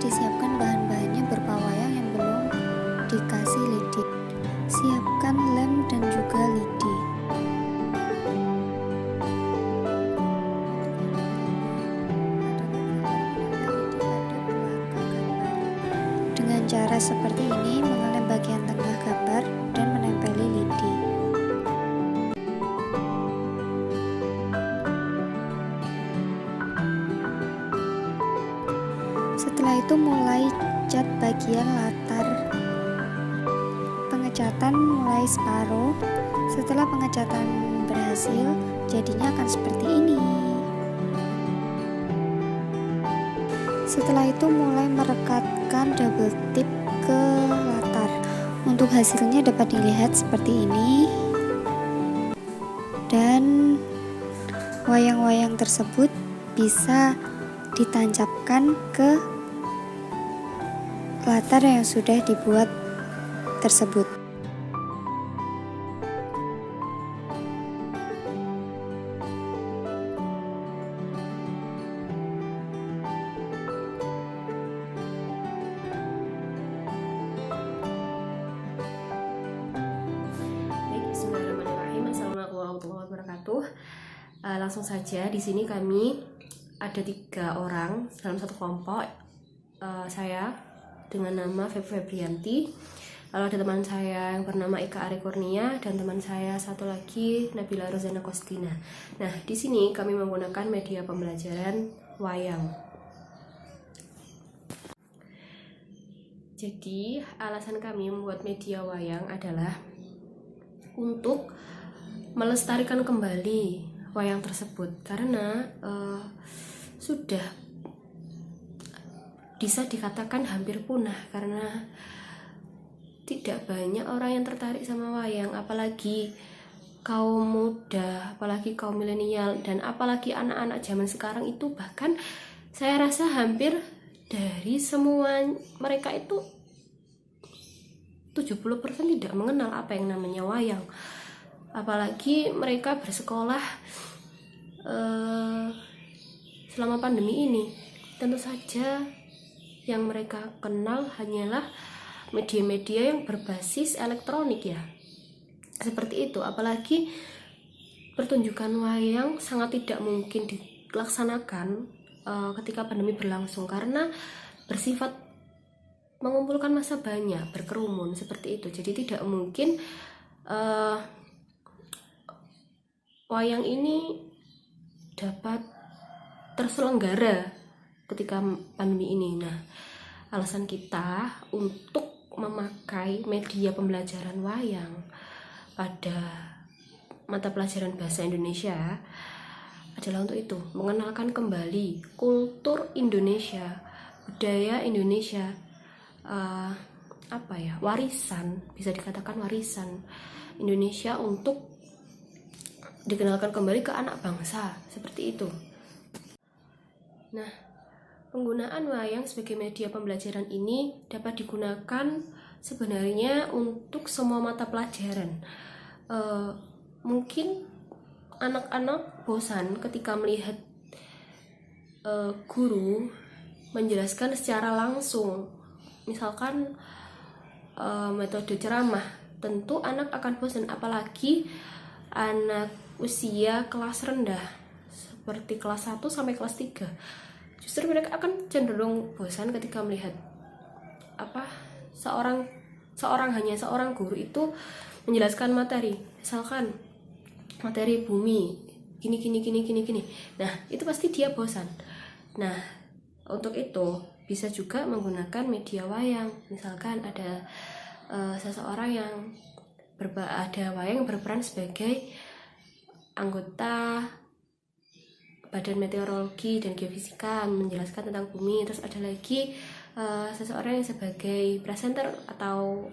disiapkan bahan-bahannya berupa wayang yang belum dikasih lidi. Siapkan lem dan juga lidi. Dengan cara seperti ini, mengelem bagian tengah gambar dan menempeli lidi. Setelah itu mulai cat bagian latar. Pengecatan mulai separuh. Setelah pengecatan berhasil, jadinya akan seperti ini. Setelah itu mulai merekatkan double tip ke latar. Untuk hasilnya dapat dilihat seperti ini. Dan wayang-wayang tersebut bisa ditancapkan ke latar yang sudah dibuat tersebut. Bismillahirrahmanirrahim. Assalamualaikum warahmatullahi wabarakatuh. Langsung saja, di sini kami ada 3 orang dalam satu kelompok. Saya dengan nama Febrianti. Lalu ada teman saya yang bernama Ika Ari Kurnia dan teman saya satu lagi Nabila Rozana Kostina. Nah, di sini kami menggunakan media pembelajaran wayang. Jadi, alasan kami membuat media wayang adalah untuk melestarikan kembali wayang tersebut, karena sudah bisa dikatakan hampir punah karena tidak banyak orang yang tertarik sama wayang, apalagi kaum muda, apalagi kaum milenial, dan apalagi anak-anak zaman sekarang itu. Bahkan saya rasa hampir dari semua mereka itu 70% tidak mengenal apa yang namanya wayang. Apalagi mereka bersekolah selama pandemi ini. Tentu saja yang mereka kenal hanyalah media-media yang berbasis elektronik ya. Seperti itu. Apalagi pertunjukan wayang sangat tidak mungkin dilaksanakan ketika pandemi berlangsung, karena bersifat mengumpulkan massa banyak, berkerumun seperti itu. Jadi tidak mungkin wayang ini dapat terselenggara ketika pandemi ini. Nah, alasan kita untuk memakai media pembelajaran wayang pada mata pelajaran bahasa Indonesia adalah untuk itu, mengenalkan kembali kultur Indonesia, budaya Indonesia, warisan, bisa dikatakan warisan Indonesia untuk dikenalkan kembali ke anak bangsa, seperti itu. Nah, penggunaan wayang sebagai media pembelajaran ini dapat digunakan sebenarnya untuk semua mata pelajaran. Mungkin anak-anak bosan ketika melihat guru menjelaskan secara langsung, misalkan metode ceramah. Tentu anak akan bosan, apalagi anak usia kelas rendah seperti kelas 1 sampai kelas 3. Justru mereka akan cenderung bosan ketika melihat hanya seorang guru itu menjelaskan materi, misalkan materi bumi gini. Nah, itu pasti dia bosan. Nah, untuk itu bisa juga menggunakan media wayang. Misalkan ada seseorang yang ada wayang berperan sebagai anggota Badan Meteorologi dan Geofisika menjelaskan tentang bumi. Terus ada lagi seseorang yang sebagai presenter atau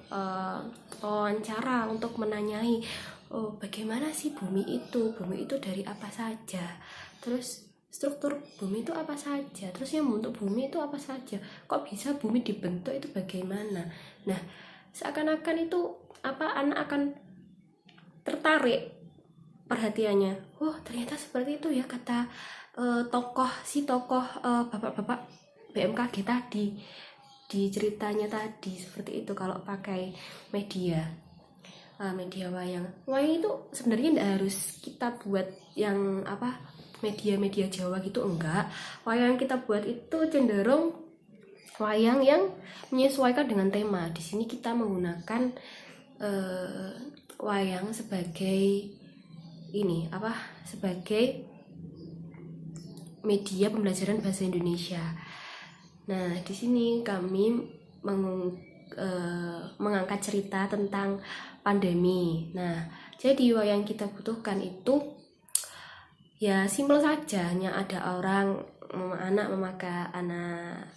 wawancara untuk menanyai bagaimana sih bumi itu dari apa saja, terus struktur bumi itu apa saja, terus yang membentuk bumi itu apa saja, kok bisa bumi dibentuk itu bagaimana. Nah, seakan-akan itu anak akan tertarik perhatiannya. Ternyata seperti itu ya kata tokoh bapak-bapak BMKG tadi, di ceritanya tadi seperti itu. Kalau pakai media wayang itu sebenarnya tidak harus kita buat yang media Jawa gitu, enggak. Wayang yang kita buat itu cenderung wayang yang menyesuaikan dengan tema. Di sini kita menggunakan wayang sebagai sebagai media pembelajaran bahasa Indonesia. Nah, di sini kami mengangkat cerita tentang pandemi. Nah, jadi wayang kita butuhkan itu ya simpel saja, hanya ada anak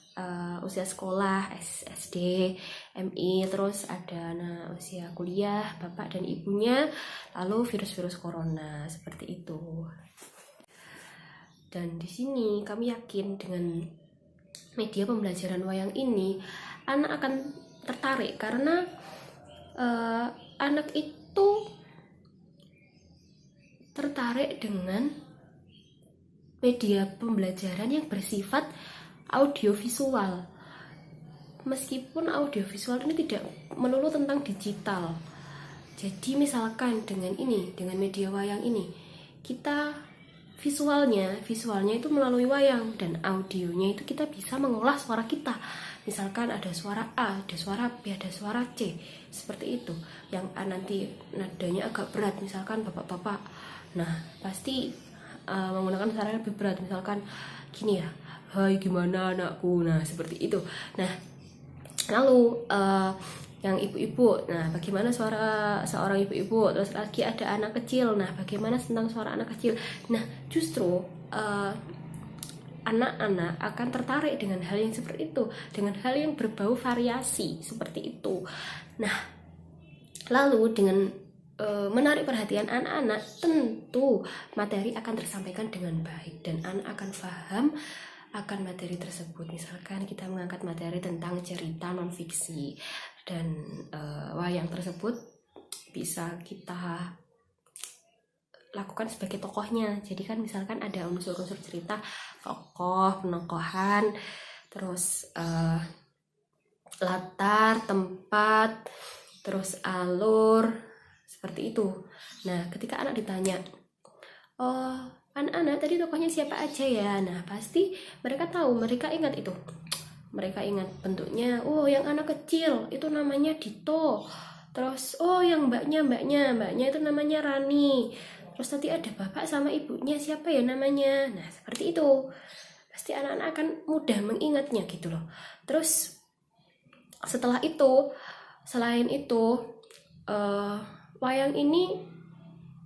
usia sekolah SD, MI, terus ada anak usia kuliah, bapak dan ibunya, lalu virus corona seperti itu. Dan di sini kami yakin dengan media pembelajaran wayang ini anak akan tertarik karena anak itu tertarik dengan media pembelajaran yang bersifat audiovisual. Meskipun audiovisual ini tidak melulu tentang digital. Jadi misalkan dengan media wayang ini, kita visualnya itu melalui wayang, dan audionya itu kita bisa mengolah suara kita. Misalkan ada suara A, ada suara B, ada suara C, seperti itu. Yang A nanti nadanya agak berat, misalkan bapak-bapak. Nah, pasti menggunakan suara lebih berat, misalkan gini ya, hai gimana anakku, nah seperti itu. Nah, lalu yang ibu-ibu, nah bagaimana suara seorang ibu-ibu, terus lagi ada anak kecil, nah bagaimana tentang suara anak kecil. Nah, justru anak-anak akan tertarik dengan hal yang seperti itu, dengan hal yang berbau variasi seperti itu. Nah, lalu dengan menarik perhatian anak-anak, tentu materi akan tersampaikan dengan baik dan anak akan paham akan materi tersebut. Misalkan kita mengangkat materi tentang cerita non-fiksi, dan wayang tersebut bisa kita lakukan sebagai tokohnya. Jadi kan misalkan ada unsur-unsur cerita, tokoh, penokohan, terus latar, tempat, terus alur, seperti itu. Nah, ketika anak ditanya, anak-anak tadi tokohnya siapa aja ya? Nah, pasti mereka tahu, mereka ingat itu. Mereka ingat bentuknya. Oh, yang anak kecil itu namanya Dito. Terus, oh yang mbaknya itu namanya Rani. Terus nanti ada bapak sama ibunya, siapa ya namanya? Nah, seperti itu. Pasti anak-anak akan mudah mengingatnya gitu loh. Terus setelah itu, selain itu, wayang ini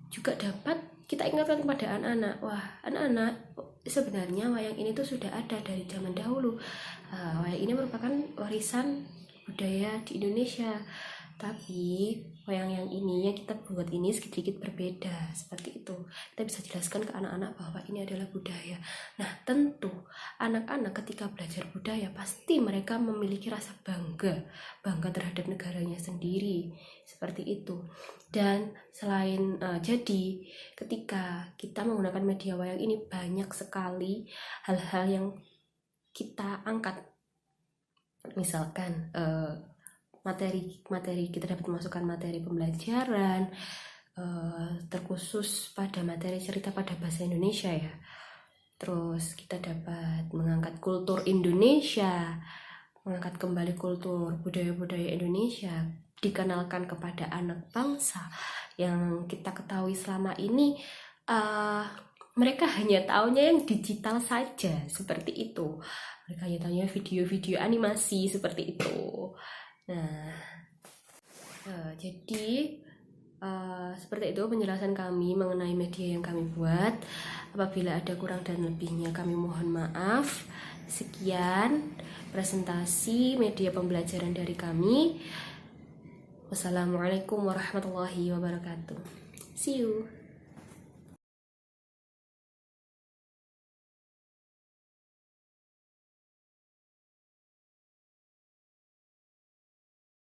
juga dapat kita ingatkan kepada anak-anak. Wah, anak-anak, sebenarnya wayang ini tuh sudah ada dari zaman dahulu. Wayang ini merupakan warisan budaya di Indonesia. Tapi wayang yang ini yang kita buat ini sedikit berbeda, seperti itu. Kita bisa jelaskan ke anak-anak bahwa ini adalah budaya. Nah, tentu anak-anak ketika belajar budaya pasti mereka memiliki rasa bangga terhadap negaranya sendiri, seperti itu. Dan selain jadi ketika kita menggunakan media wayang ini, banyak sekali hal-hal yang kita angkat. Misalkan materi kita dapat memasukkan materi pembelajaran terkhusus pada materi cerita pada bahasa Indonesia ya. Terus kita dapat mengangkat kultur Indonesia, mengangkat kembali kultur budaya-budaya Indonesia, dikenalkan kepada anak bangsa yang kita ketahui selama ini mereka hanya taunya yang digital saja, seperti itu. Mereka hanya taunya video-video animasi seperti itu. Nah, jadi seperti itu penjelasan kami mengenai media yang kami buat. Apabila ada kurang dan lebihnya kami mohon maaf. Sekian presentasi media pembelajaran dari kami. Wassalamualaikum warahmatullahi wabarakatuh. See you.